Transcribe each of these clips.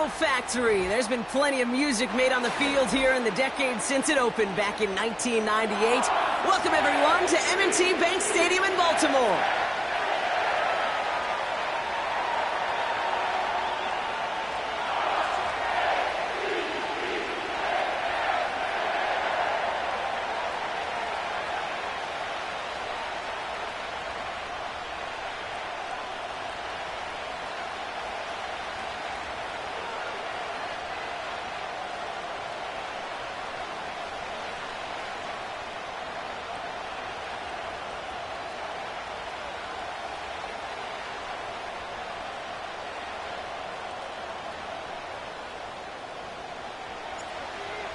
Auto Factory. There's been plenty of music made on the field here in the decade since it opened back in 1998. Welcome, everyone, to M&T Bank Stadium in Baltimore.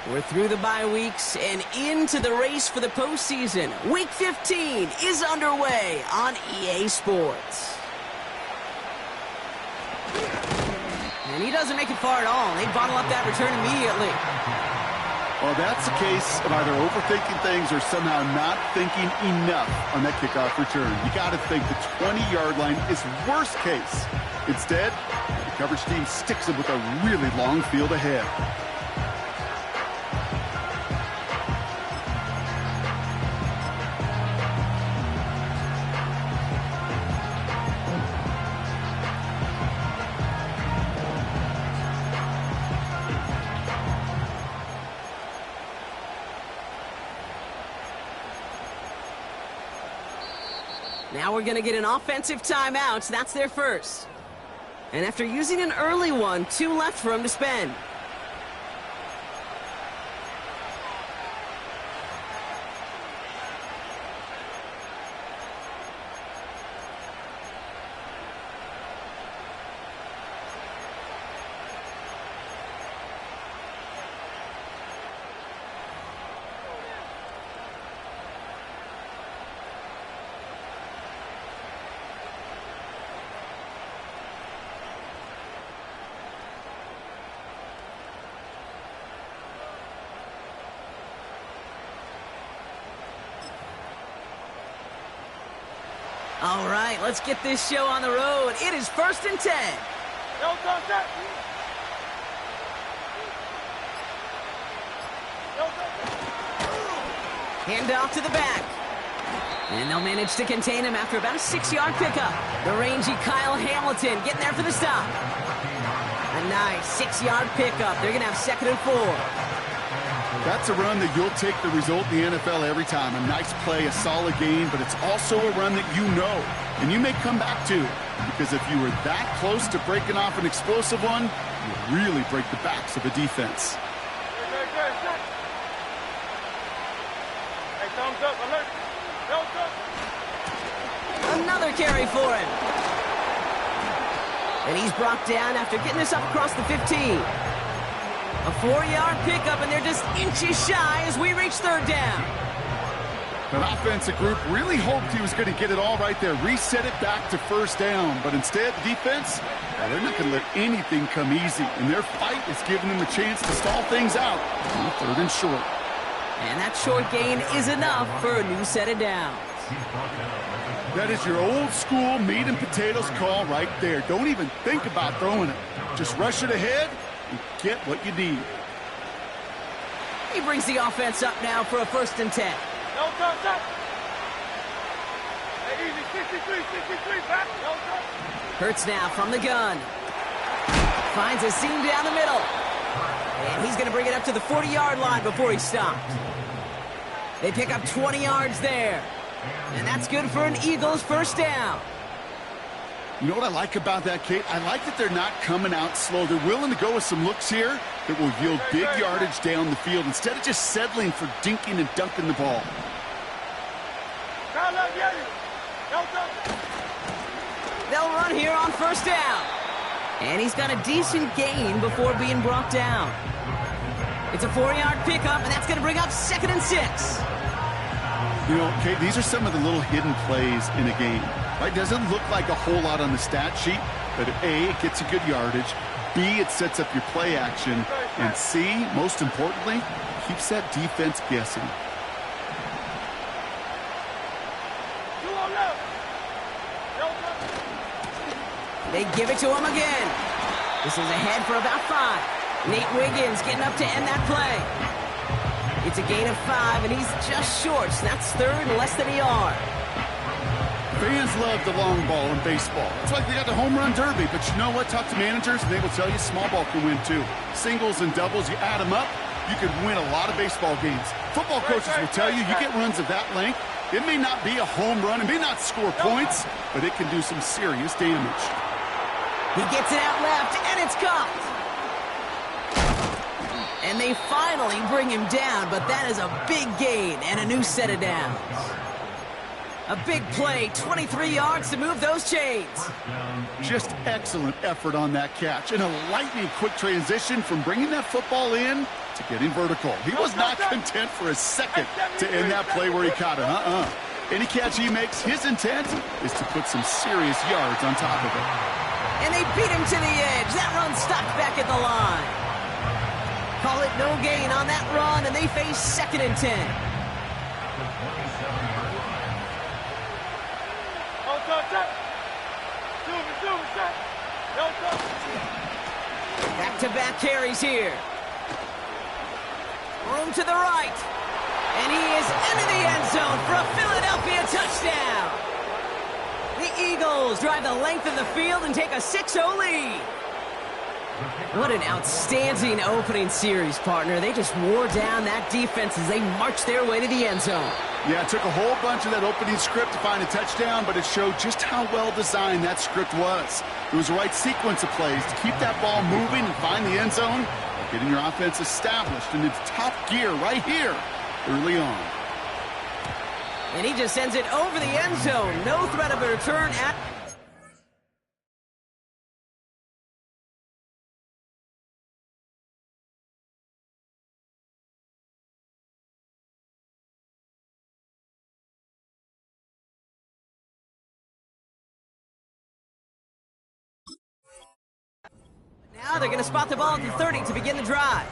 We're through the bye weeks and into the race for the postseason. Week 15 is underway on EA Sports. And he doesn't make it far at all. They bottle up that return immediately. Well, that's a case of either overthinking things or somehow not thinking enough on that kickoff return. You got to think the 20-yard line is worst case. Instead, the coverage team sticks them with a really long field ahead. Now we're going to get an offensive timeout. That's their first. And after using an early one, 2 left for them to spend. All right, let's get this show on the road. It is 1st and 10. Hand off to the back. And they'll manage to contain him after about a 6-yard pickup. The rangy Kyle Hamilton getting there for the stop. A nice 6-yard pickup. They're going to have 2nd and 4. That's a run that you'll take the result in the NFL every time. A nice play, a solid game, but it's also a run that you know, and you may come back to. Because if you were that close to breaking off an explosive one, you really break the backs of a defense. Hey, thumbs up, alert. Thumbs up. Another carry for him. And he's brought down after getting this up across the 15. A 4-yard pickup, and they're just inches shy as we reach 3rd down. That offensive group really hoped he was going to get it all right there, reset it back to 1st down. But instead, the defense, they're not going to let anything come easy. And their fight is giving them a chance to stall things out on 3rd and short. And that short gain is enough for a new set of downs. That is your old school meat and potatoes call right there. Don't even think about throwing it. Just rush it ahead and get what you need. He brings the offense up now for a 1st and 10. No touch up. Hey, easy, 63, back. No touch. Hurts now from the gun. Finds a seam down the middle. And he's going to bring it up to the 40-yard line before he stopped. They pick up 20 yards there. And that's good for an Eagles 1st down. You know what I like about that, Kate? I like that they're not coming out slow. They're willing to go with some looks here that will yield big yardage down the field instead of just settling for dinking and dunking the ball. They'll run here on 1st down. And he's got a decent gain before being brought down. It's a 4-yard pickup, and that's going to bring up 2nd and 6. You know, Kate, these are some of the little hidden plays in a game. Right? Doesn't look like a whole lot on the stat sheet, but A, it gets a good yardage. B, it sets up your play action. And C, most importantly, keeps that defense guessing. Two on left. They give it to him again. This is ahead for about 5. Nate Wiggins getting up to end that play. It's a gain of 5, and he's just short. So that's third and less than a yard. Fans love the long ball in baseball. It's like they got the home run derby, but you know what? Talk to managers, and they will tell you small ball can win too. Singles and doubles, you add them up, you could win a lot of baseball games. Football coaches will tell you, you get runs of that length, it may not be a home run, it may not score points, but it can do some serious damage. He gets it out left, and it's caught. And they finally bring him down, but that is a big gain and a new set of downs. A big play, 23 yards to move those chains. Just excellent effort on that catch, and a lightning quick transition from bringing that football in to getting vertical. He was not content for a second to end that play where he caught it. Any catch he makes, his intent is to put some serious yards on top of it. And they beat him to the edge. That run stopped back at the line. Call it no gain on that run, and they face 2nd and 10. Back-to-back carries here. Room to the right. And he is into the end zone for a Philadelphia touchdown. The Eagles drive the length of the field and take a 6-0 lead. What an outstanding opening series, partner. They just wore down that defense as they marched their way to the end zone. Yeah, it took a whole bunch of that opening script to find a touchdown, but it showed just how well designed that script was. It was the right sequence of plays to keep that ball moving and find the end zone, getting your offense established in its top gear right here early on. And he just sends it over the end zone. No threat of a return at... Now they're going to spot the ball at the 30 to begin the drive.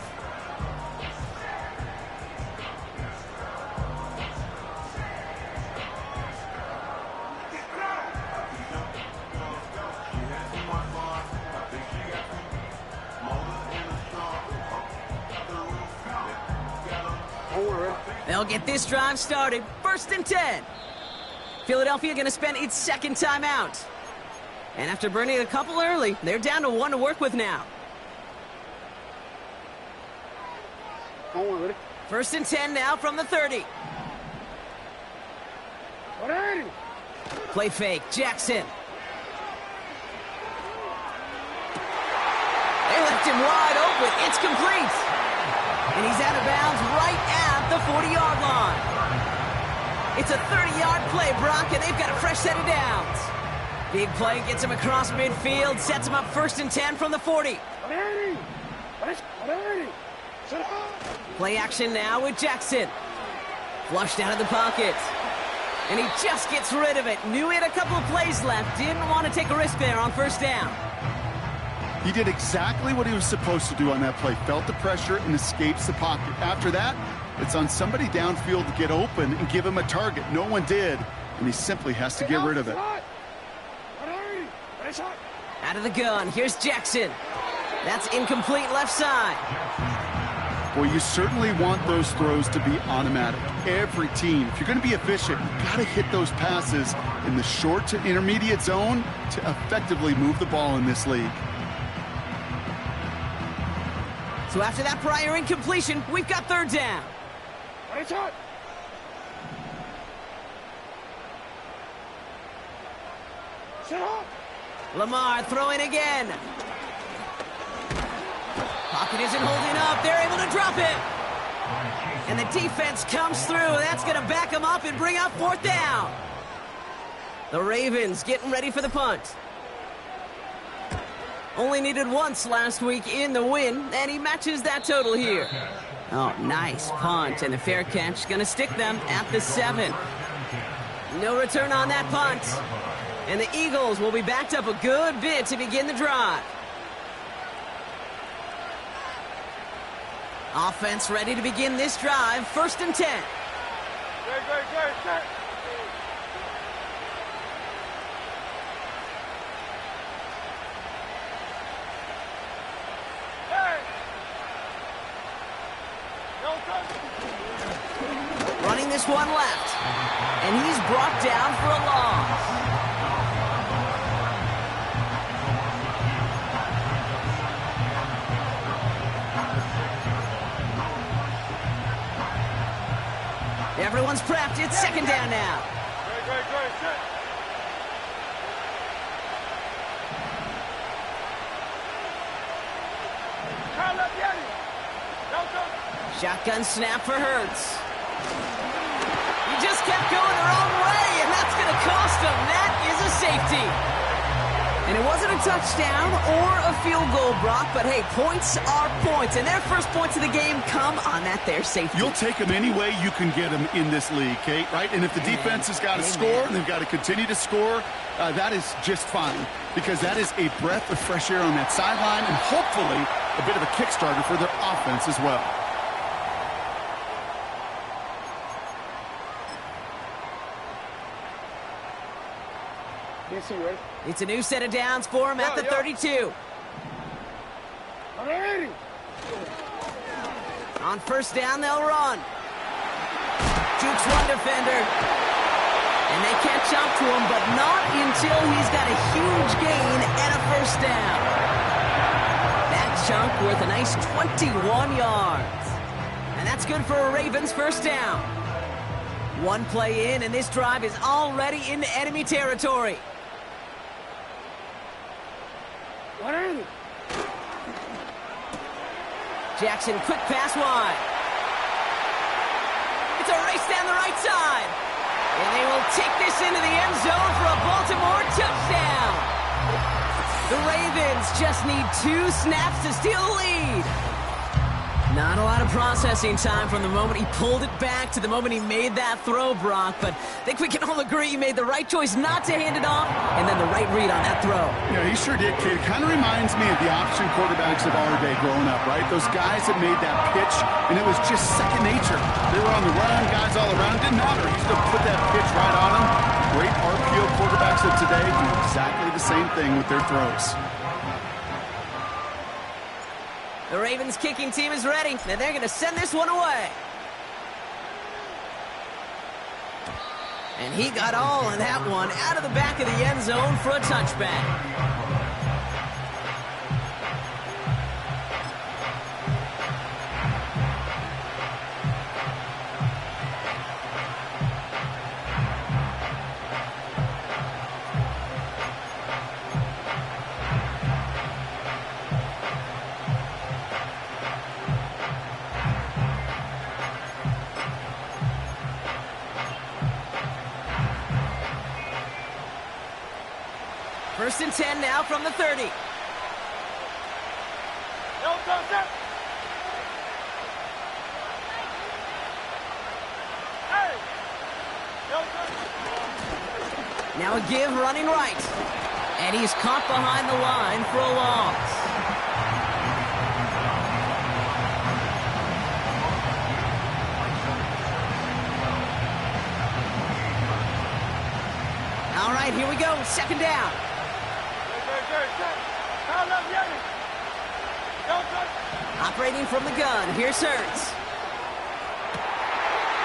They'll get this drive started. 1st and 10. Philadelphia going to spend its 2nd timeout. And after burning a couple early, they're down to 1 to work with now. 1st and 10 now from the 30. Play fake, Jackson. They left him wide open. It's complete. And he's out of bounds right at the 40-yard line. It's a 30-yard play, Brock, and they've got a fresh set of downs. Big play gets him across midfield, sets him up 1st and 10 from the 40. Play action now with Jackson. Flushed out of the pocket. And he just gets rid of it. Knew he had a couple of plays left. Didn't want to take a risk there on 1st down. He did exactly what he was supposed to do on that play. Felt the pressure and escapes the pocket. After that, it's on somebody downfield to get open and give him a target. No one did, and he simply has to get rid of it. Out of the gun, here's Jackson. That's incomplete left side. Well, you certainly want those throws to be automatic. Every team, if you're going to be efficient, you've got to hit those passes in the short to intermediate zone to effectively move the ball in this league. So after that prior incompletion, we've got 3rd down. Lamar throwing again. Pocket isn't holding up. They're able to drop it. And the defense comes through. That's going to back them up and bring up 4th down. The Ravens getting ready for the punt. Only needed once last week in the win, and he matches that total here. Oh, nice punt, and the fair catch going to stick them at the 7. No return on that punt. And the Eagles will be backed up a good bit to begin the drive. Offense ready to begin this drive. 1st and 10. Running this one left. And he's brought down for a loss. Everyone's prepped. It's second down now. Great. Sit. Call up Yeti. Go. Shotgun snap for Hurts. He just kept going the wrong way, and that's going to cost him. That is a safety. And it wasn't a touchdown or a field goal, Brock, but hey, points are points, and their first points of the game come on that there safety. You'll take them any way you can get them in this league, Kate, right? And if the defense has got to score and they've got to continue to score, that is just fine, because that is a breath of fresh air on that sideline and hopefully a bit of a kickstarter for their offense as well. It's a new set of downs for him at the 32. On first down, they'll run. Jukes one defender. And they catch up to him, but not until he's got a huge gain and a first down. That chunk worth a nice 21 yards. And that's good for a Ravens first down. One play in, and this drive is already into enemy territory. Jackson, quick pass wide. It's a race down the right side. And they will take this into the end zone for a Baltimore touchdown. The Ravens just need 2 snaps to steal the lead. Not a lot of processing time from the moment he pulled it back to the moment he made that throw, Brock. But I think we can all agree he made the right choice not to hand it off, and then the right read on that throw. Yeah, he sure did, kid. It kind of reminds me of the option quarterbacks of our day growing up, right? Those guys that made that pitch, and it was just second nature. They were on the run, guys all around. Didn't matter. He used to put that pitch right on them. Great RPO quarterbacks of today do exactly the same thing with their throws. The Ravens kicking team is ready, and they're going to send this one away. And he got all of that one out of the back of the end zone for a touchback. First and 10 now from the 30. Now a give running right. And he's caught behind the line for a loss. All right, here we go. Second down. Operating from the gun, here's Hurts.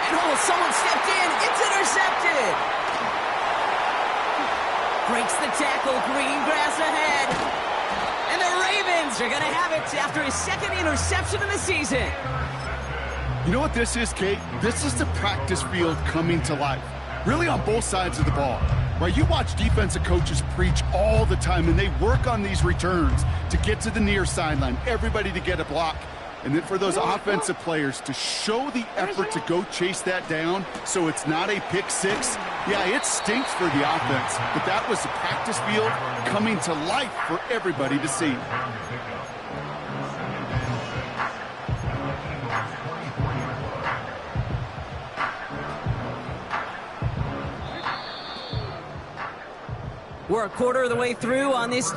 And someone stepped in, it's intercepted! Breaks the tackle, green grass ahead. And the Ravens are gonna have it after his second interception of the season. You know what this is, Kate? This is the practice field coming to life. Really on both sides of the ball. Right, you watch defensive coaches preach all the time, and they work on these returns to get to the near sideline, everybody to get a block. And then for those offensive players to show the effort to go chase that down so it's not a pick six, yeah, it stinks for the offense. But that was the practice field coming to life for everybody to see. We're a quarter of the way through on this.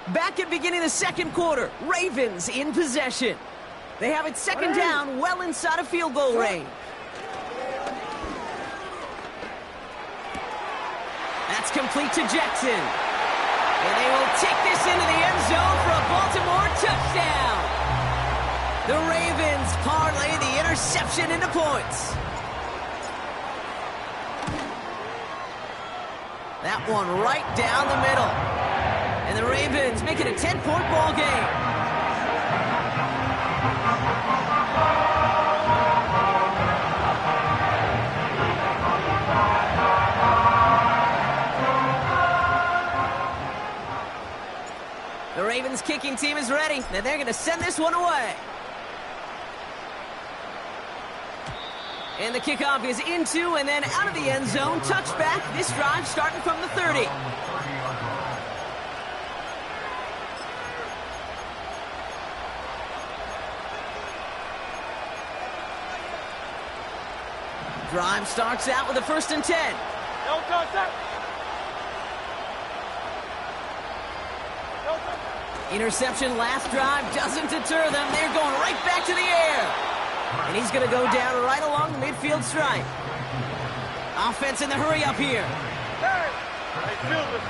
Back at beginning of the second quarter, Ravens in possession. They have it second down, well inside of field goal range. That's complete to Jackson. And they will take this into the end zone for a Baltimore touchdown. The Ravens parlay the interception into points. That one right down the middle. And the Ravens make it a 10-point ball game. The Ravens kicking team is ready, and they're going to send this one away. And the kickoff is into and then out of the end zone. Touchback. This drive starting from the 30. Drive starts out with a 1st and 10. Don't touch that. Interception last drive doesn't deter them. They're going right back to the air. And he's going to go down right along the midfield stripe. Offense in the hurry up here. Hey, field it.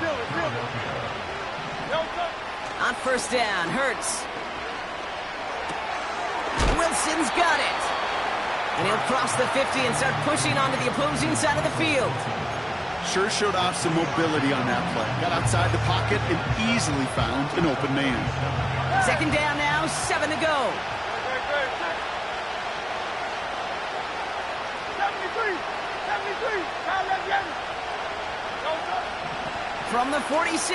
Don't touch. On 1st down, Hurts. Wilson's got it. And he'll cross the 50 and start pushing onto the opposing side of the field. Sure showed off some mobility on that play. Got outside the pocket and easily found an open man. 2nd down now, 7 to go. Great. 73. Kyle left Yanni. Don't touch. From the 47.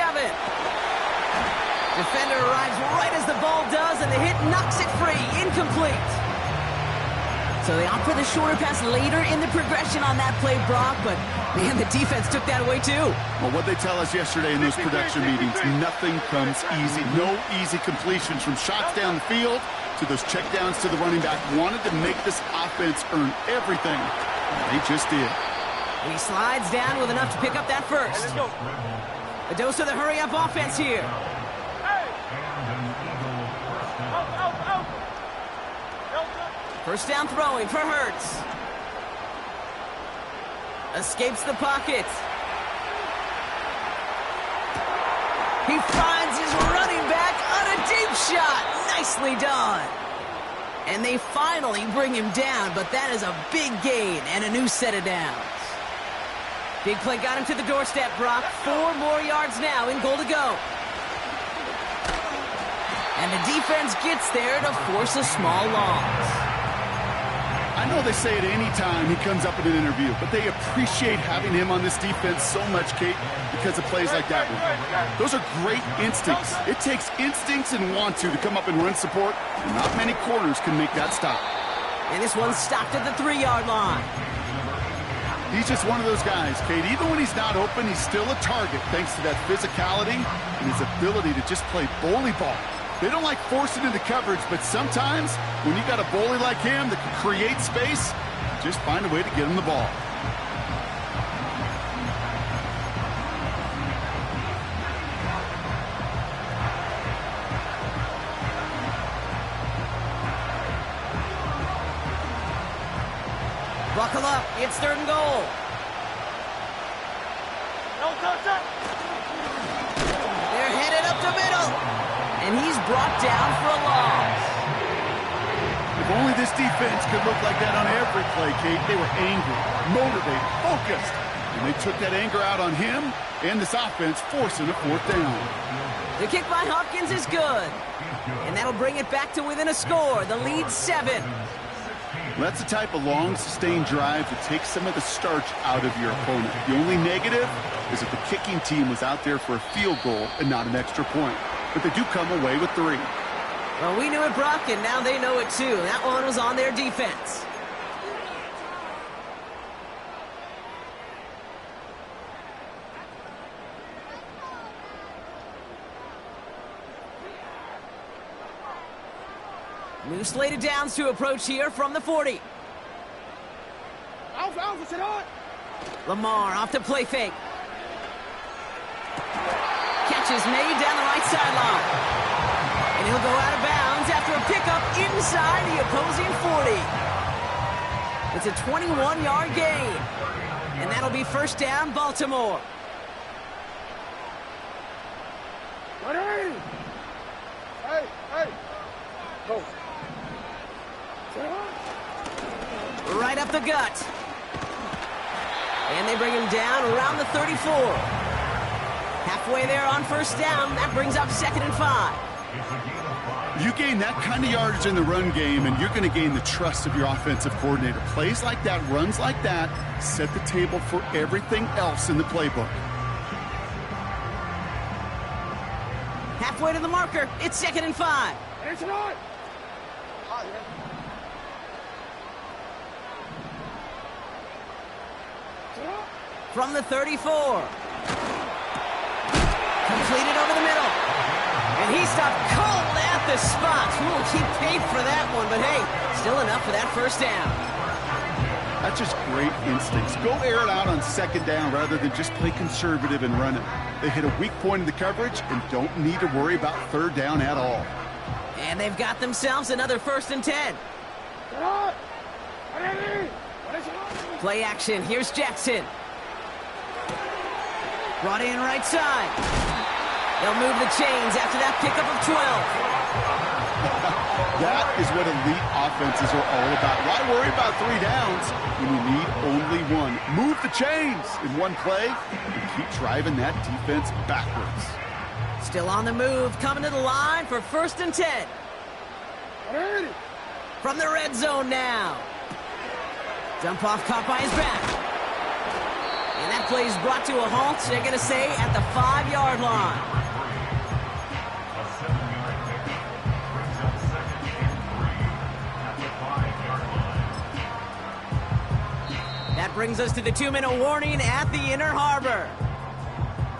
Defender arrives right as the ball does, and the hit knocks it free. Incomplete. So they opt for the shorter pass later in the progression on that play, Brock, but man, the defense took that away too. Well, what they tell us yesterday in those production meetings, nothing comes easy. No easy completions from shots down the field to those checkdowns to the running back. Wanted to make this offense earn everything. They just did. He slides down with enough to pick up that first. Let's go. A dose of the hurry-up offense here. Hey. Out. Don't touch. 1st down throwing for Hurts. Escapes the pocket. He finds his running back on a deep shot. Nicely done. And they finally bring him down, but that is a big gain and a new set of downs. Big play got him to the doorstep, Brock. 4 more yards now in goal to go. And the defense gets there to force a small loss. I know they say it any time he comes up in an interview, but they appreciate having him on this defense so much, Kate, because of plays like that one. Those are great instincts. It takes instincts and want to come up and run support, and not many corners can make that stop. And this one's stopped at the 3-yard line. He's just one of those guys, Kate. Even when he's not open, he's still a target thanks to that physicality and his ability to just play bully ball. They don't like forcing into coverage, but sometimes when you got a bully like him that can create space, just find a way to get him the ball. Buckle up. It's 3rd and goal. Don't touch that. They're headed up the middle. And he's brought down for a loss. If only this defense could look like that on every play, Kate. They were angry, motivated, focused. And they took that anger out on him and this offense, forcing a 4th down. The kick by Hopkins is good. And that'll bring it back to within a score. The lead's 7. That's the type of long, sustained drive that takes some of the starch out of your opponent. The only negative is that the kicking team was out there for a field goal and not an extra point. But they do come away with 3. Well, we knew it, Brock, and now they know it too. That one was on their defense. New slate of downs to approach here from the 40. Lamar off the play fake. Catch is made down the right sideline. And he'll go out of bounds after a pickup inside the opposing 40. It's a 21-yard gain. And that'll be 1st down, Baltimore. Go. Right up the gut. And they bring him down around the 34. Halfway there on first down. That brings up 2nd and 5. You gain that kind of yardage in the run game, and you're going to gain the trust of your offensive coordinator. Plays like that, runs like that, set the table for everything else in the playbook. Halfway to the marker. It's 2nd and 5. From the 34. Completed over the middle. And he stopped cold at the spot. Ooh, he paid for that one, but hey, still enough for that first down. That's just great instincts. Go air it out on 2nd down rather than just play conservative and run it. They hit a weak point in the coverage and don't need to worry about 3rd down at all. And they've got themselves another 1st and 10. Play action. Here's Jackson. Brought in right side. They'll move the chains after that pickup of 12. That is what elite offenses are all about. Why worry about 3 downs when you need only 1? Move the chains in one play and keep driving that defense backwards. Still on the move, coming to the line for 1st and 10. From the red zone now. Dump off caught by his back. And that play is brought to a halt, they're going to say, at the 5-yard line. That brings us to the 2-minute warning at the Inner Harbor.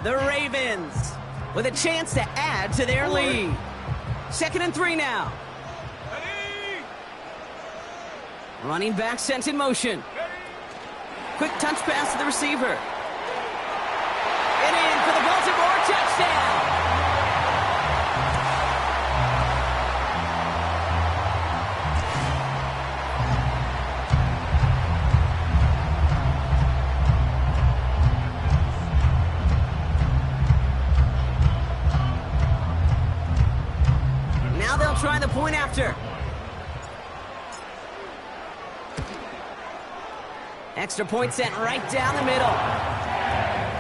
The Ravens with a chance to add to their lead. 2nd and 3 now. Running back sent in motion. Quick touch pass to the receiver. And in for the Baltimore touchdown. Now they'll try the point after. Extra point sent right down the middle.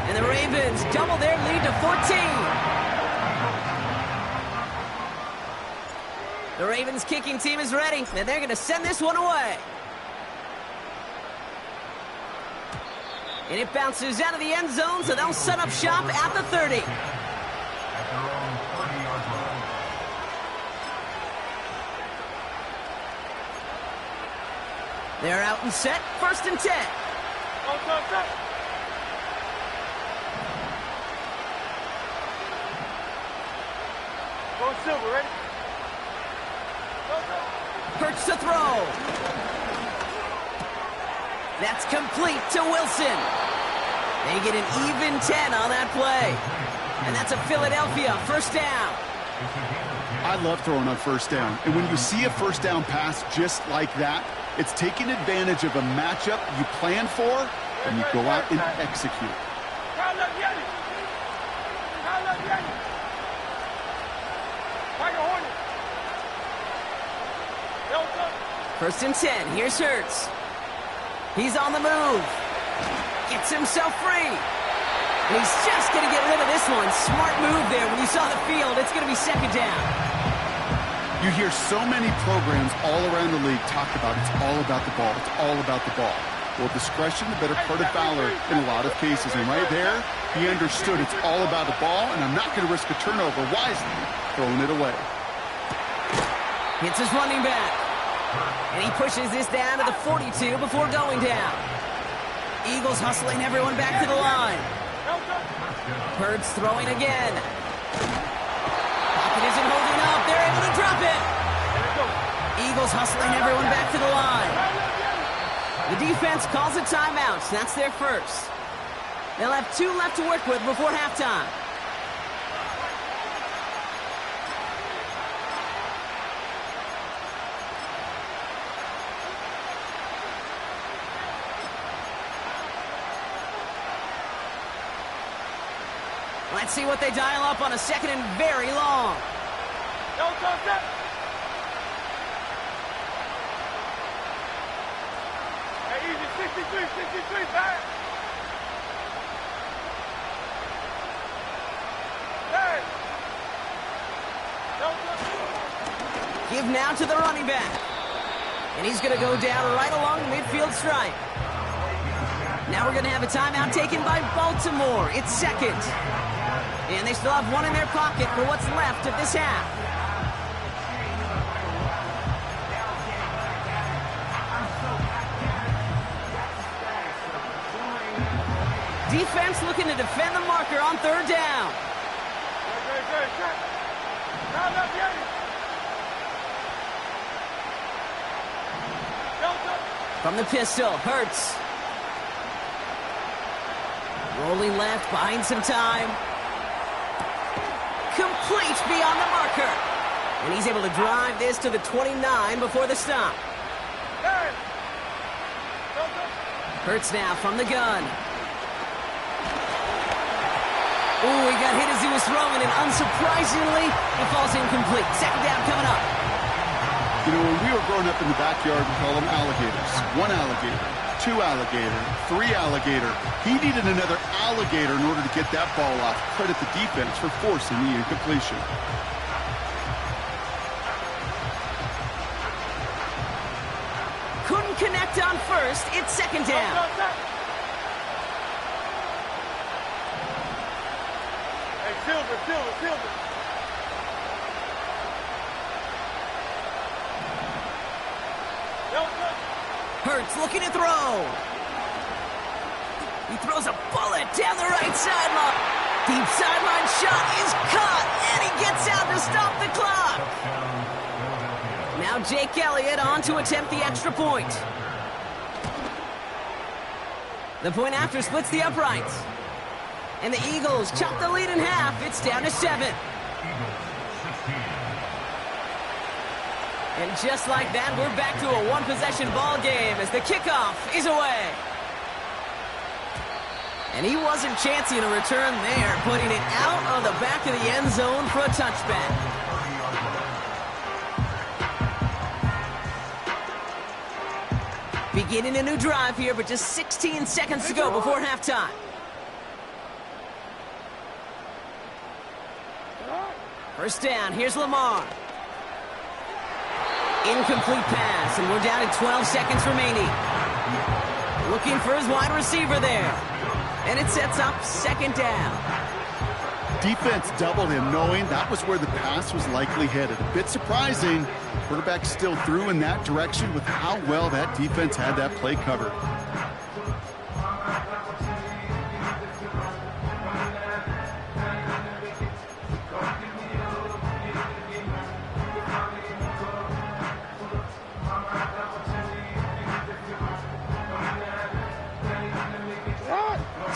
And the Ravens double their lead to 14. The Ravens kicking team is ready, and they're going to send this one away. And it bounces out of the end zone, so they'll set up shop at the 30. They're out and set, 1st and 10. Go Silver, ready? Hurts to throw. That's complete to Wilson. They get an even 10 on that play. And that's a Philadelphia 1st down. I love throwing on 1st down. And when you see a 1st down pass just like that, it's taking advantage of a matchup you plan for, and you go out and execute. 1st and 10. Here's Hurts. He's on the move. Gets himself free. And he's just going to get rid of this one. Smart move there. When you saw the field, it's going to be 2nd down. You hear so many programs all around the league talk about it's all about the ball. It's all about the ball. Well, discretion, the better part of valor in a lot of cases. And right there, he understood it's all about the ball, and I'm not going to risk a turnover wisely, throwing it away. Hits his running back. And he pushes this down to the 42 before going down. Eagles hustling everyone back to the line. Hurts throwing again. Pocket isn't holding up. They're able to drop it. Eagles hustling everyone back to the line. The defense calls a timeout. That's their first. They'll have 2 left to work with before halftime. Let's see what they dial up on a 2nd and very long. 63, back. Hey. Give now to the running back. And he's going to go down right along the midfield stripe. Now we're going to have a timeout taken by Baltimore. It's second. And they still have one in their pocket for what's left of this half. Defense looking to defend the marker on third down. From the pistol, Hurts. Rolling left, buying some time. Complete beyond the marker. And he's able to drive this to the 29 before the stop. Hurts now from the gun. Ooh, he got hit as he was throwing, and unsurprisingly, he falls incomplete. Second down coming up. You know, when we were growing up in the backyard, we call them alligators. One alligator, two alligator, three alligator. He needed another alligator in order to get that ball off. Credit the defense for forcing the incompletion. Couldn't connect on first. It's second down. Hey, Silver. Hurts looking to throw. He throws a bullet down the right sideline. Deep sideline shot is caught, and he gets out to stop the clock. Now Jake Elliott on to attempt the extra point. The point after splits the uprights. And the Eagles chop the lead in half. It's down to 7. And just like that, we're back to a one-possession ball game as the kickoff is away. And he wasn't chancing a return there, putting it out of the back of the end zone for a touchback. Beginning a new drive here, but just 16 seconds to go before halftime. First down, here's Lamar. Incomplete pass, and we're down to 12 seconds remaining. Looking for his wide receiver there. And it sets up second down. Defense doubled him, knowing that was where the pass was likely headed. A bit surprising. Quarterback still threw in that direction with how well that defense had that play covered.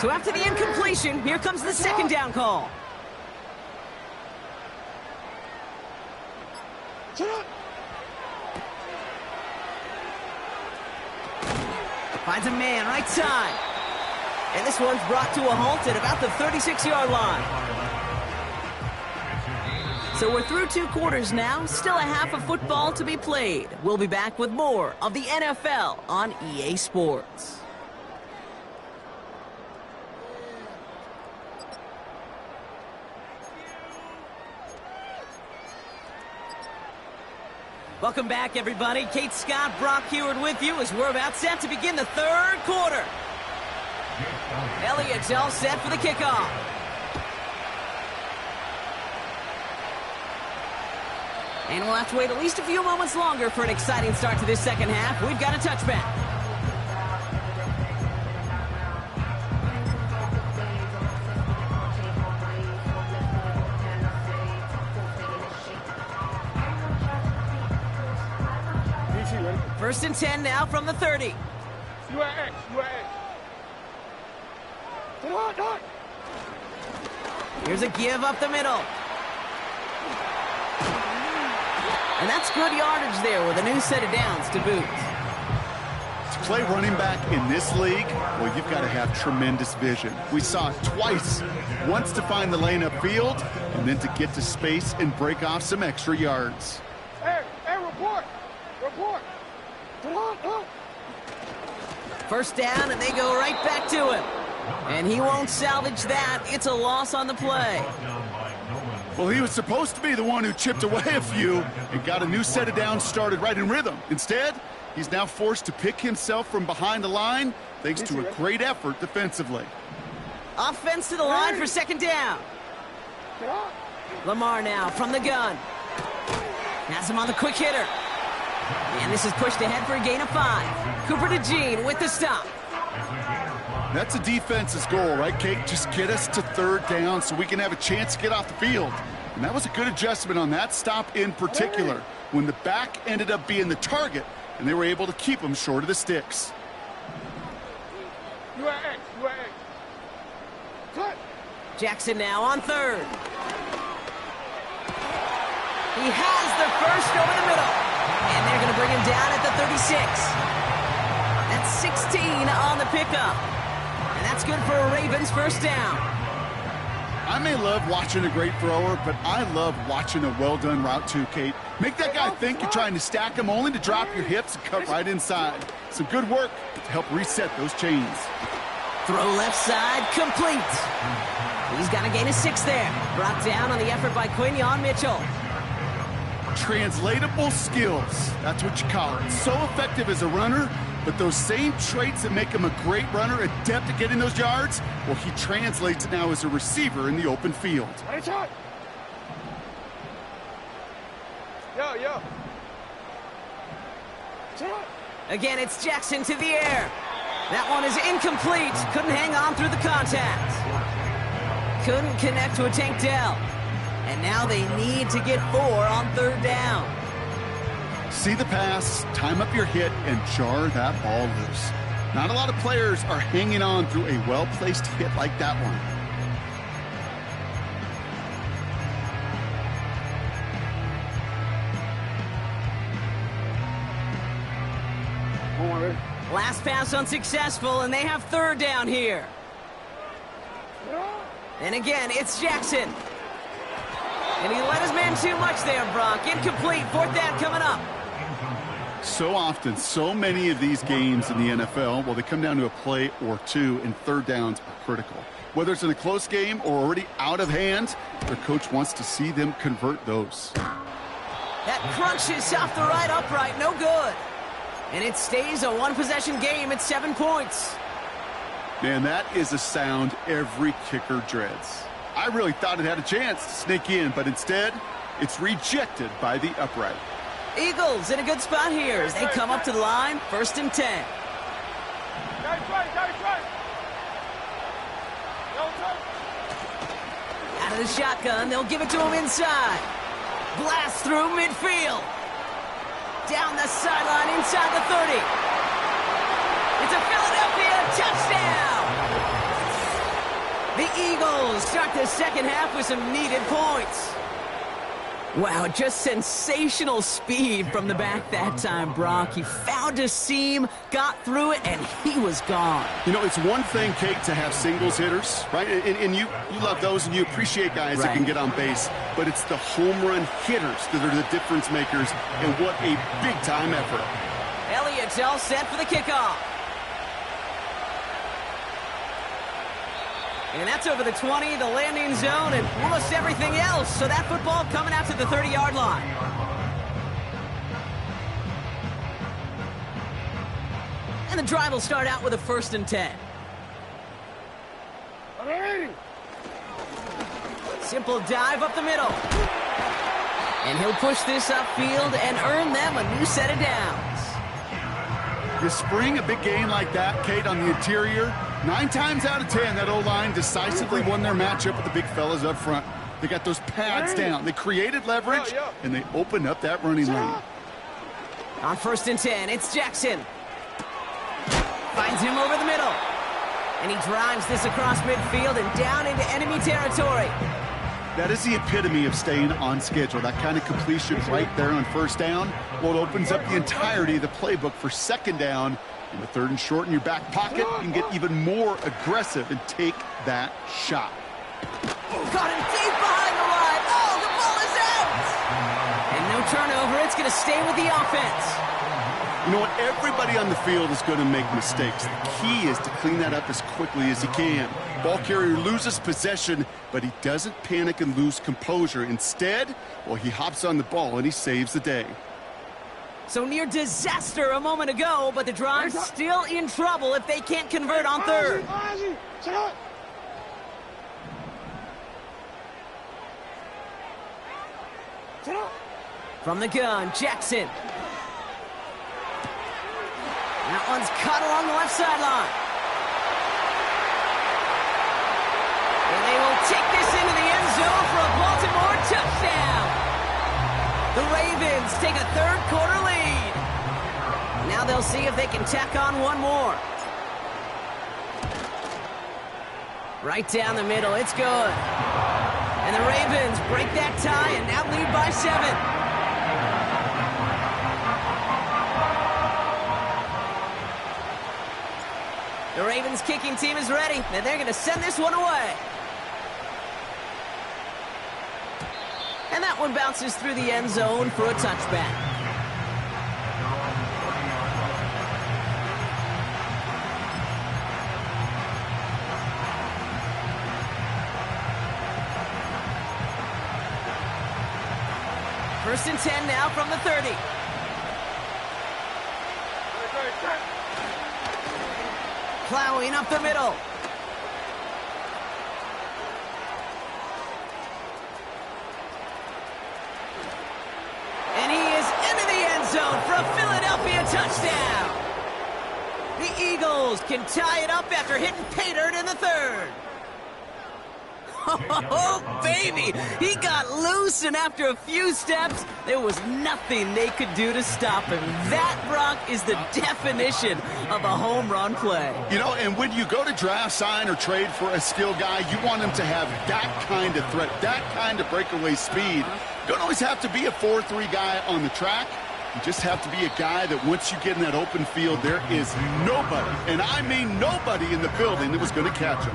So after the incompletion, here comes the second down call. Finds a man right side. And this one's brought to a halt at about the 36-yard line. So we're through 2 quarters now. Still a half of football to be played. We'll be back with more of the NFL on EA Sports. Welcome back, everybody. Kate Scott, Brock Heward with you as we're about set to begin the third quarter. Elliott's all set for the kickoff. And we'll have to wait at least a few moments longer for an exciting start to this second half. We've got a touchback. First and 10 now from the 30. You at X. Here's a give up the middle. And that's good yardage there with a new set of downs to boot. To play running back in this league, well, you've got to have tremendous vision. We saw it twice. Once to find the lane upfield, and then to get to space and break off some extra yards. Hey, report. First down, and they go right back to him. And he won't salvage that. It's a loss on the play. Well, he was supposed to be the one who chipped away a few and got a new set of downs started right in rhythm. Instead, he's now forced to pick himself from behind the line thanks to a great effort defensively. Offense to the line for second down. Lamar now from the gun. Has him on the quick hitter. And this is pushed ahead for a gain of 5. Cooper to Gene with the stop. That's a defense's goal, right, Kate? Just get us to third down so we can have a chance to get off the field. And that was a good adjustment on that stop in particular, when the back ended up being the target, and they were able to keep him short of the sticks. You are X. You are X. Cut. Jackson now on third. He has the first over the middle. And they're going to bring him down at the 36. That's 16 on the pickup. And that's good for a Ravens first down. I may love watching a great thrower, but I love watching a well-done route too, Kate. Make that guy think you're trying to stack him only to drop your hips and cut right inside. Some good work to help reset those chains. Throw left side, complete. He's got a gain of 6 there. Brought down on the effort by Quinion Mitchell. Translatable skills, that's what you call it. So effective as a runner, but those same traits that make him a great runner, adept at getting those yards, well, he translates it now as a receiver in the open field. Yo. Again, it's Jackson to the air. That one is incomplete. Couldn't hang on through the contact. Couldn't connect to a Tank Dell. And now they need to get 4 on third down. See the pass, time up your hit, and jar that ball loose. Not a lot of players are hanging on through a well-placed hit like that one. Last pass unsuccessful, and they have third down here. And again, it's Jackson. And he let his man too much there, Brock. Incomplete. Fourth down coming up. So often, so many of these games in the NFL, well, they come down to a play or two, and third downs are critical. Whether it's in a close game or already out of hand, their coach wants to see them convert those. That crunches off the right upright. No good. And it stays a one-possession game at 7 points. Man, that is a sound every kicker dreads. I really thought it had a chance to sneak in, but instead, it's rejected by the upright. Eagles in a good spot here as they come up to the line, 1st and 10. Out of the shotgun, they'll give it to him inside. Blast through midfield. Down the sideline inside the 30. It's a Philadelphia touchdown. The Eagles start the second half with some needed points. Wow, just sensational speed from the back that time, Brock. He found a seam, got through it, and he was gone. You know, it's one thing, Kate, to have singles hitters, right? And you love those, and you appreciate guys that can get on base. But it's the home run hitters that are the difference makers, and what a big-time effort. Elliott's all set for the kickoff. And that's over the 20, the landing zone, and almost everything else. So that football coming out to the 30-yard line. And the drive will start out with a 1st and 10. Simple dive up the middle. And he'll push this upfield and earn them a new set of downs. You spring a big game like that, Kate, on the interior, 9 times out of 10, that O-line decisively won their matchup with the big fellas up front. They got those pads down. They created leverage, and they opened up that running lane. On 1st and 10, it's Jackson. Finds him over the middle. And he drives this across midfield and down into enemy territory. That is the epitome of staying on schedule. That kind of completion right there on 1st down. Well, it opens up the entirety of the playbook for 2nd down. And with 3rd and short in your back pocket, you can get even more aggressive and take that shot. Got him deep behind the line. Oh, the ball is out! And no turnover. It's going to stay with the offense. You know what? Everybody on the field is going to make mistakes. The key is to clean that up as quickly as he can. Ball carrier loses possession, but he doesn't panic and lose composure. Instead, well, he hops on the ball and he saves the day. So near disaster a moment ago, but the drive's still in trouble if they can't convert on third. From the gun, Jackson. That one's caught along the left sideline. And they will take this into the end zone for a Baltimore touchdown. The Ravens take a third-quarter lead. Now they'll see if they can tack on one more. Right down the middle, it's good. And the Ravens break that tie and now lead by 7. The Ravens kicking team is ready, and they're going to send this one away. And that one bounces through the end zone for a touchback. First and 10 now from the 30. Plowing up the middle. And he is into the end zone for a Philadelphia touchdown. The Eagles can tie it up after hitting pay dirt in the third. Oh, baby! He got loose, and after a few steps, there was nothing they could do to stop him. That, Brock, is the definition of a home run play. You know, and when you go to draft, sign, or trade for a skilled guy, you want him to have that kind of threat, that kind of breakaway speed. You don't always have to be a 4-3 guy on the track. You just have to be a guy that once you get in that open field, there is nobody, and I mean nobody in the building that was going to catch him.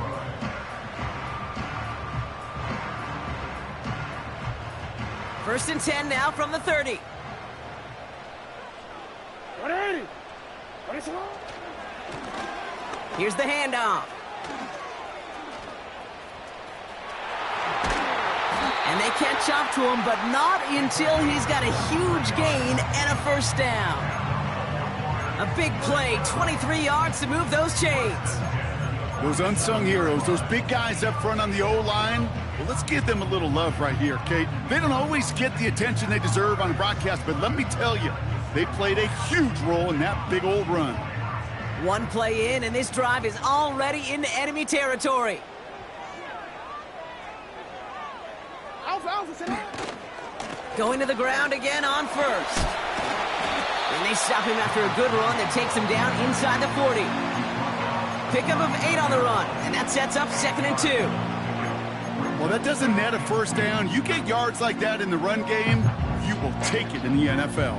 First and 10 now from the 30. Here's the handoff. And they catch up to him, but not until he's got a huge gain and a first down. A big play, 23 yards to move those chains. Those unsung heroes, those big guys up front on the O-line, well, let's give them a little love right here, Kate. They don't always get the attention they deserve on a broadcast, but let me tell you, they played a huge role in that big old run. One play in, and this drive is already into enemy territory. Going to the ground again on first. And they stop him after a good run that takes him down inside the 40. Pickup of 8 on the run, and that sets up 2nd and 2. Well, that doesn't net a first down. You get yards like that in the run game, you will take it in the NFL.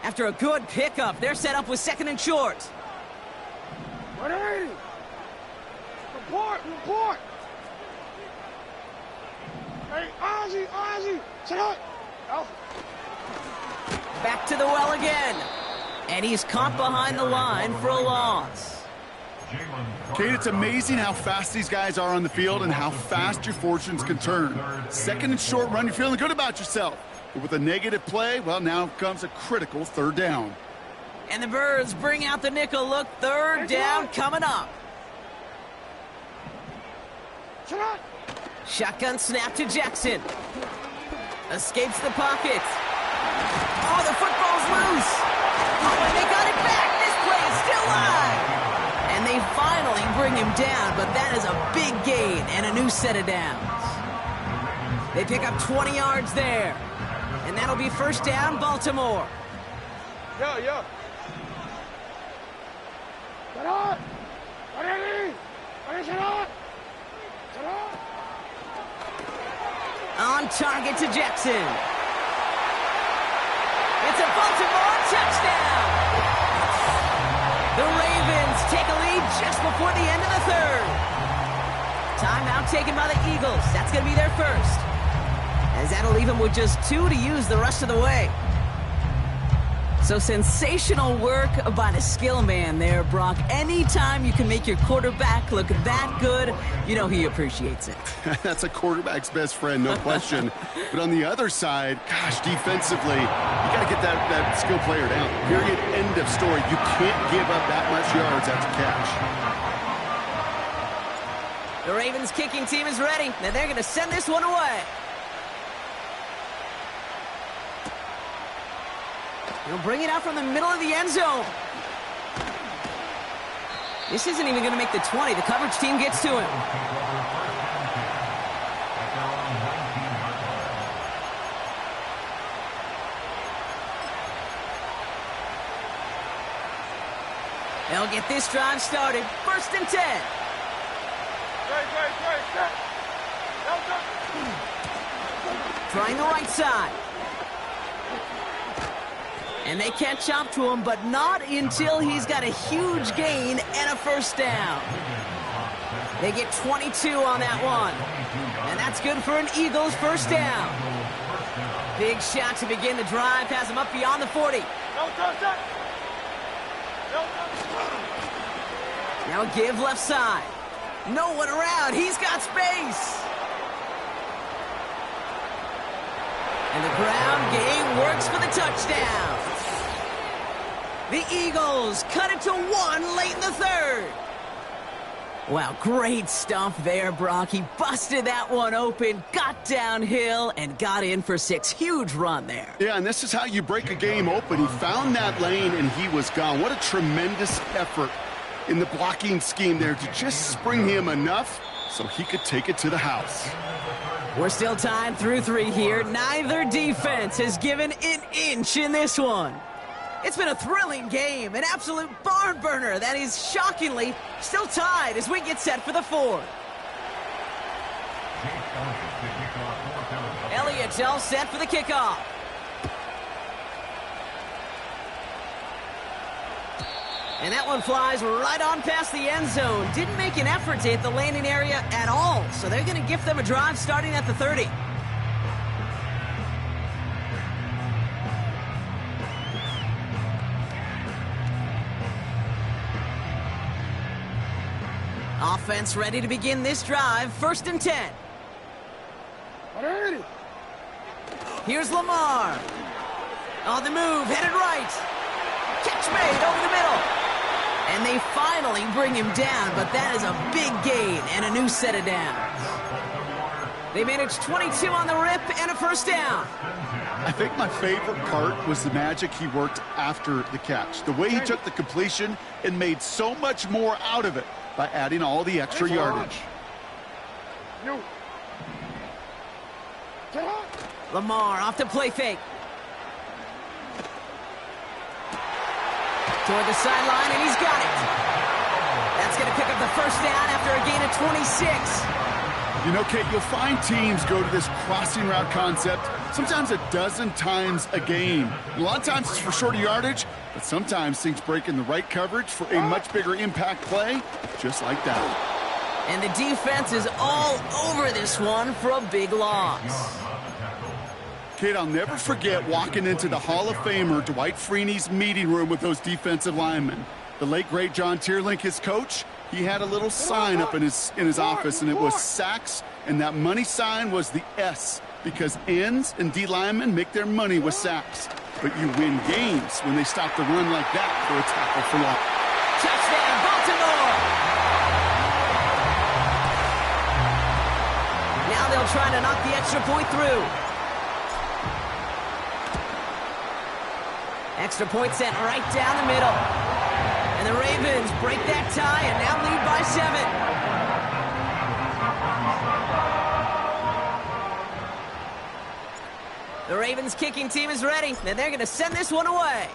After a good pickup, they're set up with 2nd and short. 180. Report. Hey, Ozzy, set up. Oh. Back to the well again. And he's caught behind the line for a loss. Kate, it's amazing how fast these guys are on the field and how fast your fortunes can turn. 2nd and short run, you're feeling good about yourself. But with a negative play, well, now comes a critical 3rd down. And the Birds bring out the nickel look. 3rd down coming up. Shotgun snap to Jackson. Escapes the pocket. Oh, the football's loose. Oh, and they got it back. This play is still live. And they finally bring him down, but that is a big gain and a new set of downs. They pick up 20 yards there. And that'll be 1st down, Baltimore. Yo. Set up. On target to Jackson. It's a Baltimore touchdown! The Ravens take a lead just before the end of the third. Timeout taken by the Eagles. That's going to be their first. As that'll leave them with just 2 to use the rest of the way. So sensational work by the skill man there, Brock. Anytime you can make your quarterback look that good, you know he appreciates it. That's a quarterback's best friend, no question. But on the other side, gosh, defensively, you got to get that skill player down. Period, end of story. You can't give up that much yards after catch. The Ravens kicking team is ready, and they're going to send this one away. He'll bring it out from the middle of the end zone. This isn't even going to make the 20. The coverage team gets to him. They'll get this drive started. 1st and 10. Trying the right side. And they catch up to him, but not until he's got a huge gain and a first down. They get 22 on that one. And that's good for an Eagles first down. Big shot to begin the drive, has him up beyond the 40. Now give left side. No one around. He's got space. And the ground game works for the touchdown. The Eagles cut it to 1 late in the third. Wow, great stuff there, Brock. He busted that one open, got downhill, and got in for 6. Huge run there. Yeah, and this is how you break a game open. He found that lane, and he was gone. What a tremendous effort in the blocking scheme there to just spring him enough so he could take it to the house. We're still tied through 3 here. Neither defense has given an inch in this one. It's been a thrilling game, an absolute barn burner that is shockingly still tied as we get set for the 4th. Elliott's all set for the kickoff. And that one flies right on past the end zone. Didn't make an effort to hit the landing area at all, so they're going to gift them a drive starting at the 30. Offense ready to begin this drive. 1st and 10. Here's Lamar. On the move, headed right. Catch made over the middle. And they finally bring him down, but that is a big gain and a new set of downs. They managed 22 on the rip and a first down. I think my favorite part was the magic he worked after the catch. The way he took the completion and made so much more out of it by adding all the extra yardage. Lamar off the play fake. Toward the sideline, and he's got it. That's going to pick up the first down after a gain of 26. You know, Kate, you'll find teams go to this crossing route concept sometimes a dozen times a game. A lot of times it's for shorter yardage, but sometimes things break in the right coverage for a much bigger impact play, just like that. And the defense is all over this one for a big loss. Kate, I'll never forget walking into the Hall of Famer Dwight Freeney's meeting room with those defensive linemen. The late, great John Tierlink, his coach, he had a little sign up in his office, and it was sacks, and that money sign was the S, because ends and D linemen make their money with sacks. But you win games when they stop the run like that for a tackle for loss. Touchdown, Baltimore! Now they'll try to knock the extra point through. Extra point sent right down the middle. And the Ravens break that tie and now lead by 7. The Ravens kicking team is ready, and they're going to send this one away.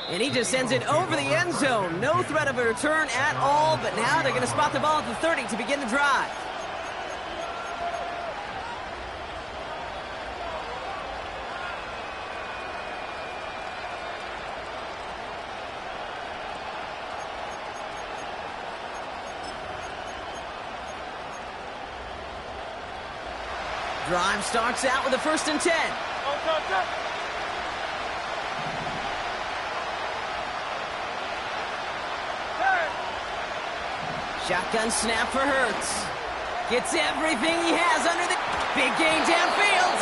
And he just sends it over the end zone. No threat of a return at all, but now they're going to spot the ball at the 30 to begin the drive. Pryme starts out with a 1st and 10. Shotgun snap for Hurts. Gets everything he has under the big gain downfield.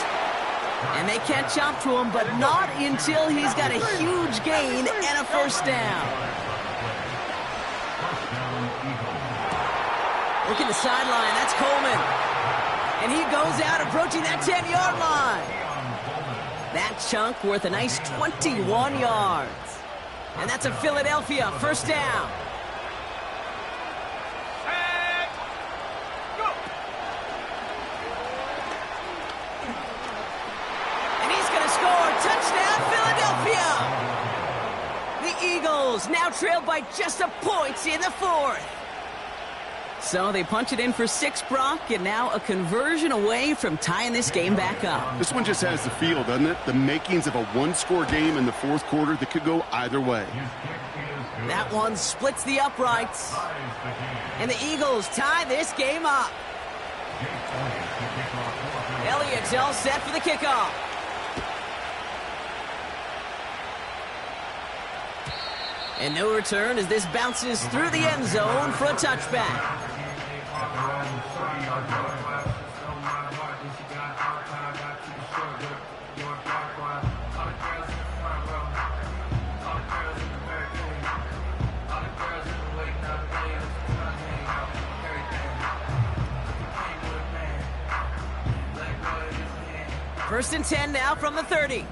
And they catch up to him, but not until he's got a huge gain and a 1st down. Look at the sideline. That's Coleman. And he goes out approaching that 10-yard line. That chunk worth a nice 21 yards. And that's a Philadelphia 1st down. Touchdown, Philadelphia! The Eagles now trailed by just a point in the 4th. So they punch it in for 6, Brock, and now a conversion away from tying this game back up. This one just has the feel, doesn't it? The makings of a one-score game in the 4th quarter that could go either way. That one splits the uprights. And the Eagles tie this game up. Elliott's all set for the kickoff. And no return as this bounces through the end zone for a touchback. First and 10 now from the 30.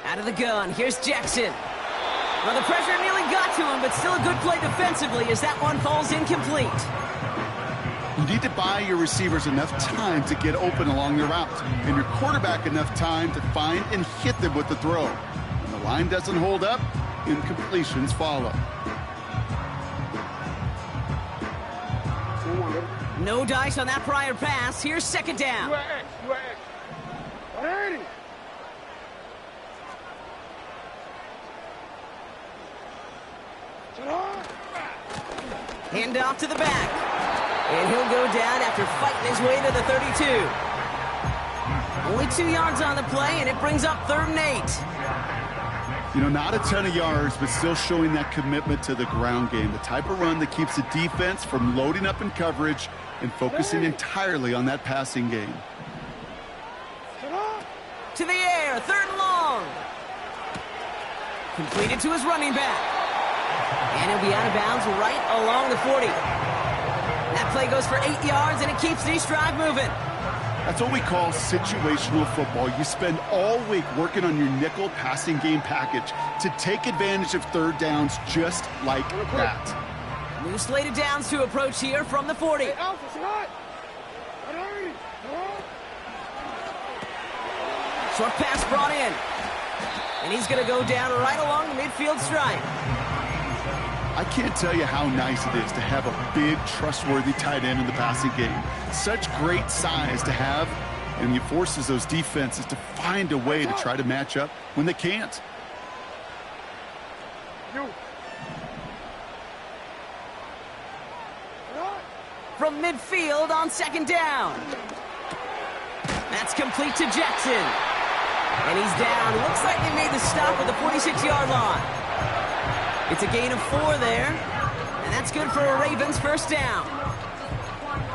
Out of the gun, here's Jackson. Well, the pressure nearly got to him, but still a good play defensively as that one falls incomplete. You need to buy your receivers enough time to get open along the route, and your quarterback enough time to find and hit them with the throw. When the line doesn't hold up, incompletions follow. No dice on that prior pass. Here's 2nd down. Hand off to the back. And he'll go down after fighting his way to the 32. Only 2 yards on the play, and it brings up 3rd and 8. You know, not a ton of yards, but still showing that commitment to the ground game. The type of run that keeps the defense from loading up in coverage and focusing entirely on that passing game. To the air, 3rd and long. Completed to his running back. And he'll be out of bounds right along the 40. That play goes for 8 yards, and it keeps this drive moving. That's what we call situational football. You spend all week working on your nickel passing game package to take advantage of 3rd downs just like that. New slated downs to approach here from the 40. Short pass brought in. And he's going to go down right along the midfield stripe. I can't tell you how nice it is to have a big, trustworthy tight end in the passing game. Such great size to have, and it forces those defenses to find a way to try to match up when they can't. From midfield on 2nd down. That's complete to Jackson. And he's down. Looks like they made the stop at the 46-yard line. It's a gain of 4 there. And that's good for a Ravens 1st down.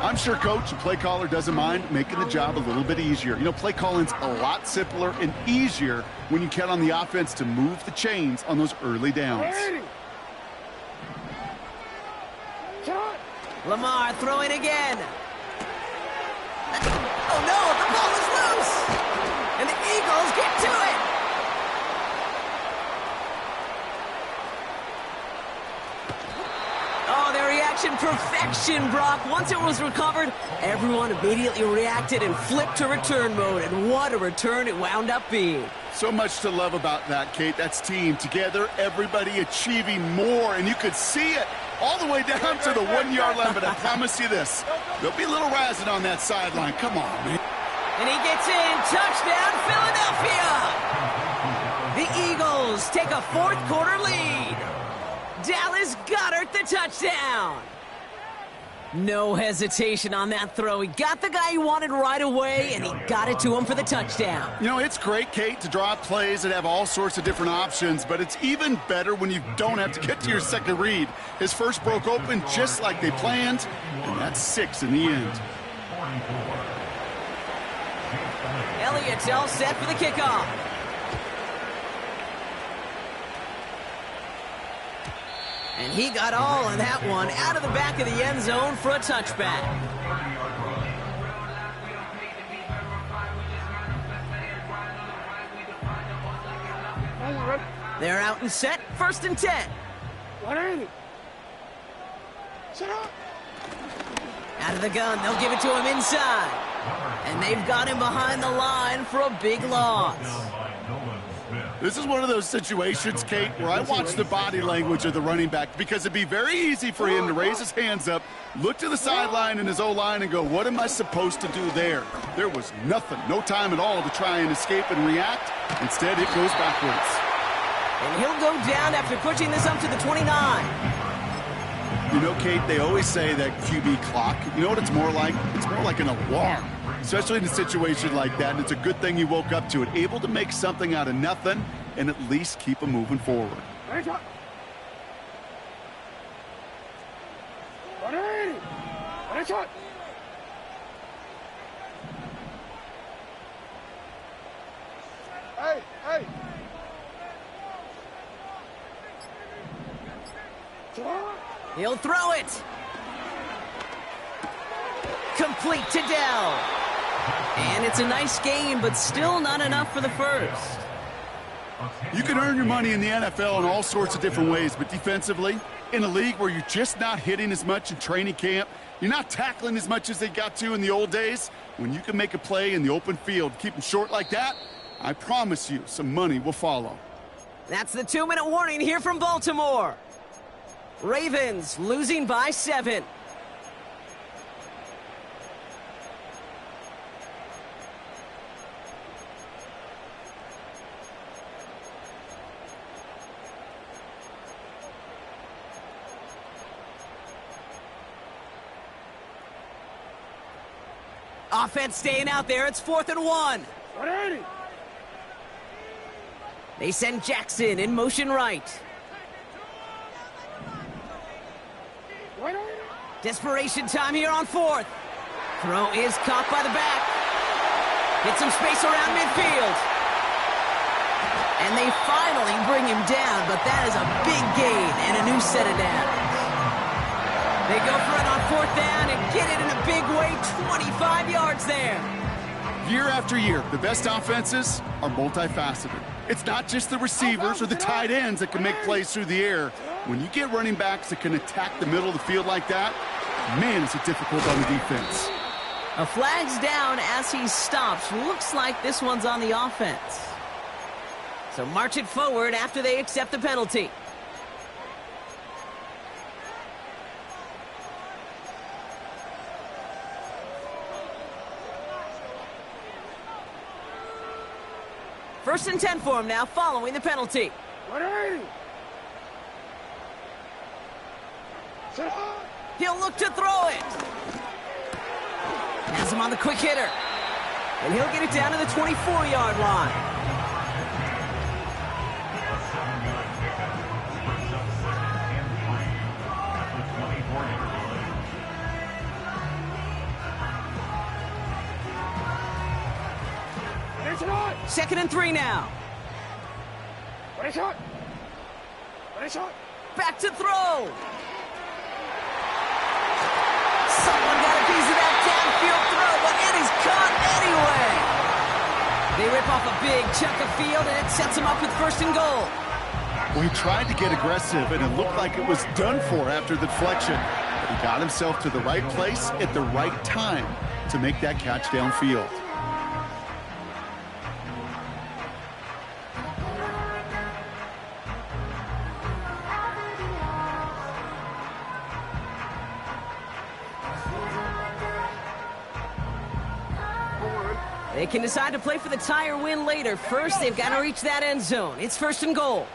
I'm sure coach and play caller doesn't mind making the job a little bit easier. You know, play calling's a lot simpler and easier when you count on the offense to move the chains on those early downs. Lamar throwing again. Oh no, the ball is loose. And the Eagles get to it. Oh, their reaction perfection, Brock. Once it was recovered, everyone immediately reacted and flipped to return mode. And what a return it wound up being. So much to love about that, Kate. That's team together, everybody achieving more, and you could see it all the way down to the 1-yard line. But I promise you this, there'll be a little razzing on that sideline. Come on, man. And he gets in. Touchdown, Philadelphia! The Eagles take a 4th quarter lead. Dallas Goedert the touchdown. No hesitation on that throw. He got the guy he wanted right away, and he got it to him for the touchdown. You know, it's great, Kate, to draw up plays that have all sorts of different options, but it's even better when you don't have to get to your second read. His first broke open just like they planned, and that's 6 in the end. Elliott's all set for the kickoff. And he got all of that one out of the back of the end zone for a touchback. They're out and set, 1st and 10. 180. Set up. Out of the gun, they'll give it to him inside. And they've got him behind the line for a big loss. This is one of those situations, Kate, where I watch the body language of the running back because it'd be very easy for him to raise his hands up, look to the sideline in his O-line and go, what am I supposed to do there? There was nothing, no time at all to try and escape and react. Instead, it goes backwards. And he'll go down after pushing this up to the 29. You know, Kate, they always say that QB clock, you know what it's more like? It's more like an alarm, especially in a situation like that, and it's a good thing you woke up to it, able to make something out of nothing and at least keep them moving forward. 180. 180. Hey, hey. He'll throw it. Complete to Dell. And it's a nice game, but still not enough for the first. You can earn your money in the NFL in all sorts of different ways, but defensively, in a league where you're just not hitting as much in training camp, you're not tackling as much as they got to in the old days, when you can make a play in the open field, keep them short like that, I promise you some money will follow. That's the 2-minute warning here from Baltimore. Ravens losing by 7. Offense staying out there. It's 4th and 1. 180. They send Jackson in motion right. 180. Desperation time here on 4th. Throw is caught by the back. Get some space around midfield. And they finally bring him down, but that is a big gain and a new set of downs. They go for it on 4th down and get it in a big way, 25 yards there. Year after year, the best offenses are multifaceted. It's not just the receivers or the tight ends that can make plays through the air. When you get running backs that can attack the middle of the field like that, man, is it difficult on the defense. A flag's down as he stops. Looks like this one's on the offense. So march it forward after they accept the penalty. First and 10 for him now, following the penalty. 180. Set up. He'll look to throw it. Has him on the quick hitter. And he'll get it down to the 24-yard line. Second and 3 now. Ready shot. Ready shot. Back to throw. Someone got a piece of that downfield throw, but it is caught anyway. They rip off a big chunk of field, and it sets him up with 1st and goal. Well, he tried to get aggressive, and it looked like it was done for after the deflection. But he got himself to the right place at the right time to make that catch downfield. They can decide to play for the tie or win later. First, they've got to reach that end zone. It's 1st and goal.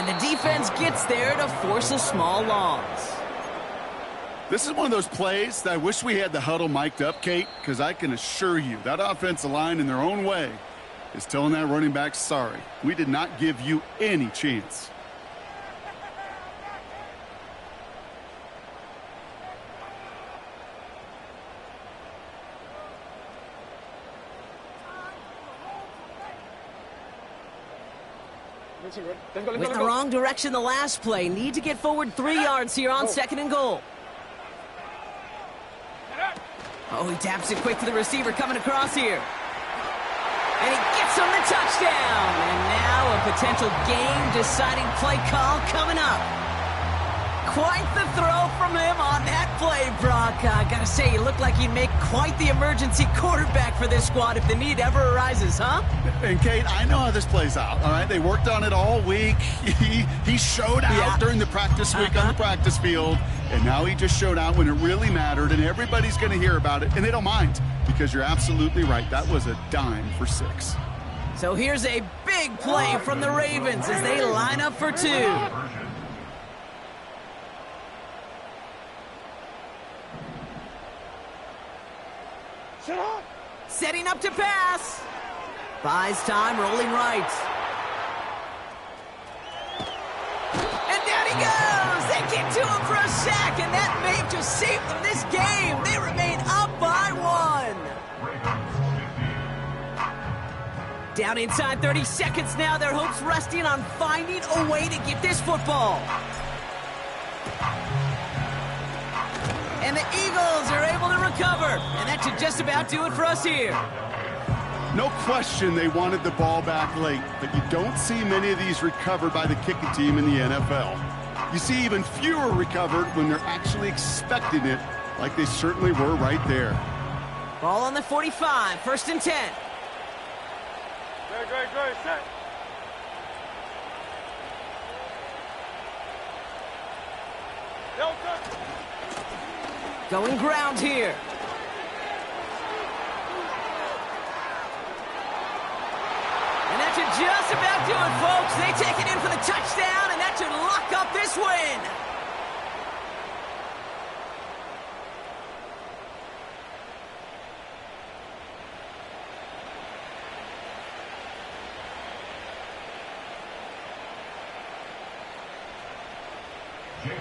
the defense gets there to force a small loss. This is one of those plays that I wish we had the huddle mic'd up, Kate, because I can assure you that offensive line in their own way is telling that running back, sorry, we did not give you any chance. Went the wrong direction the last play. Need to get forward 3 yards here on 2nd and goal. Oh, he taps it quick to the receiver coming across here. And he gets him the touchdown. And now a potential game-deciding play call coming up. Quite the throw from him on that play, Brock. Gotta say, he looked like he'd make quite the emergency quarterback for this squad if the need ever arises, huh? And, Kate, I know how this plays out, all right? They worked on it all week. He showed out during the practice week on the practice field, and now he just showed out when it really mattered, and everybody's going to hear about it, and they don't mind because you're absolutely right. That was a dime for 6. So here's a big play from the Ravens as they line up for 2. Setting up to pass. Buys time, rolling right. And down he goes. They get to him for a sack, and that may have just saved them this game. They remain up by 1. Down inside 30 seconds now. Their hopes resting on finding a way to get this football. And the Eagles are able to recover. And that should just about do it for us here. No question they wanted the ball back late, but you don't see many of these recovered by the kicking team in the NFL. You see even fewer recovered when they're actually expecting it, like they certainly were right there. Ball on the 45, 1st and 10. Great, set. Going ground here. And that should just about do it, folks. They take it in for the touchdown, and that should lock up this win.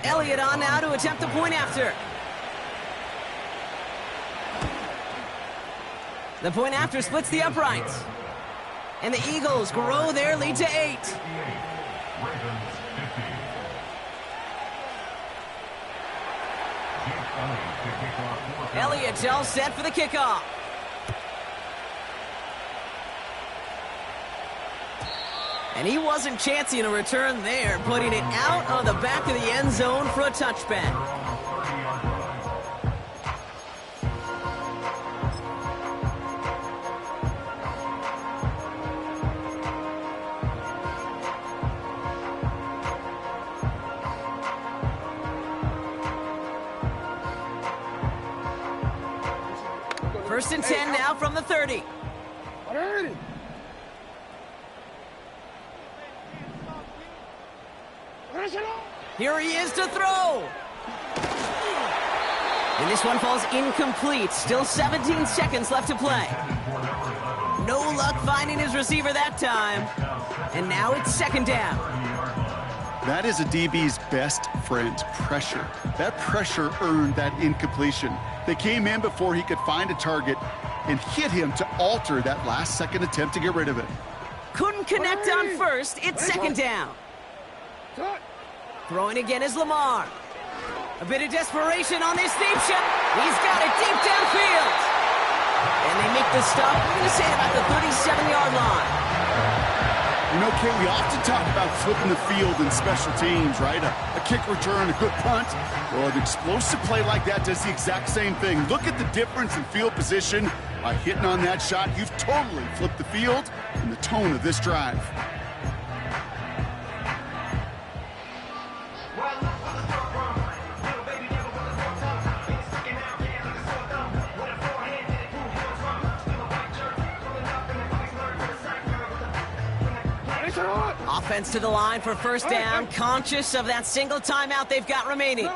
Elliott on now to attempt the point after. The point after splits the uprights. And the Eagles grow their lead to 8. Elliott's all set for the kickoff. And he wasn't chancing a return there, putting it out of the back of the end zone for a touchback. First and 10 now from the 30. Here he is to throw. And this one falls incomplete. Still 17 seconds left to play. No luck finding his receiver that time. And now it's 2nd down. That is a DB's best friend, pressure. That pressure earned that incompletion. They came in before he could find a target and hit him to alter that last-second attempt to get rid of it. Couldn't connect on first. It's 2nd down. Throwing again is Lamar. A bit of desperation on this deep shot. He's got it deep downfield. And they make the stop, I'm going to say about the 37-yard line. You know, Kate, we often talk about flipping the field in special teams, right? A kick return, a good punt. Well, an explosive play like that does the exact same thing. Look at the difference in field position. By hitting on that shot, you've totally flipped the field and the tone of this drive. Offense to the line for first down, conscious of that single timeout they've got remaining.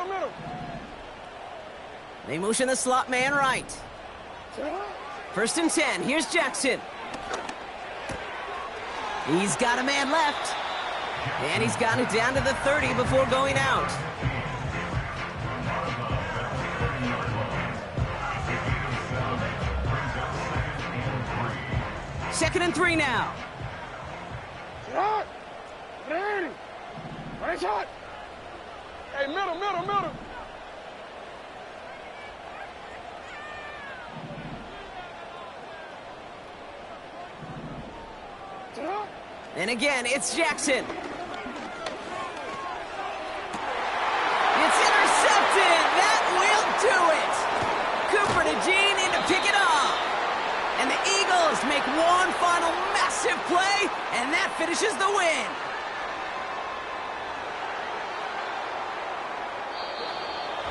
They motion the slot man right. First and 10, here's Jackson. He's got a man left. And he's got it down to the 30 before going out. Second and 3 now. Hey, middle. And again, it's Jackson. It's intercepted. That will do it. Cooper to Jean in to pick it off. And the Eagles make one final massive play, and that finishes the win.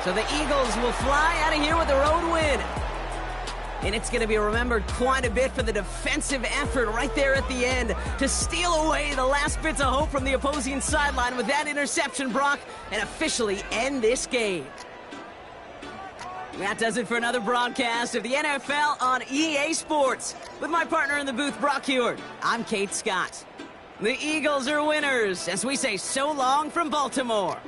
So the Eagles will fly out of here with a road win. And it's going to be remembered quite a bit for the defensive effort right there at the end to steal away the last bits of hope from the opposing sideline with that interception, Brock, and officially end this game. That does it for another broadcast of the NFL on EA Sports. With my partner in the booth, Brock Heward, I'm Kate Scott. The Eagles are winners as we say so long from Baltimore.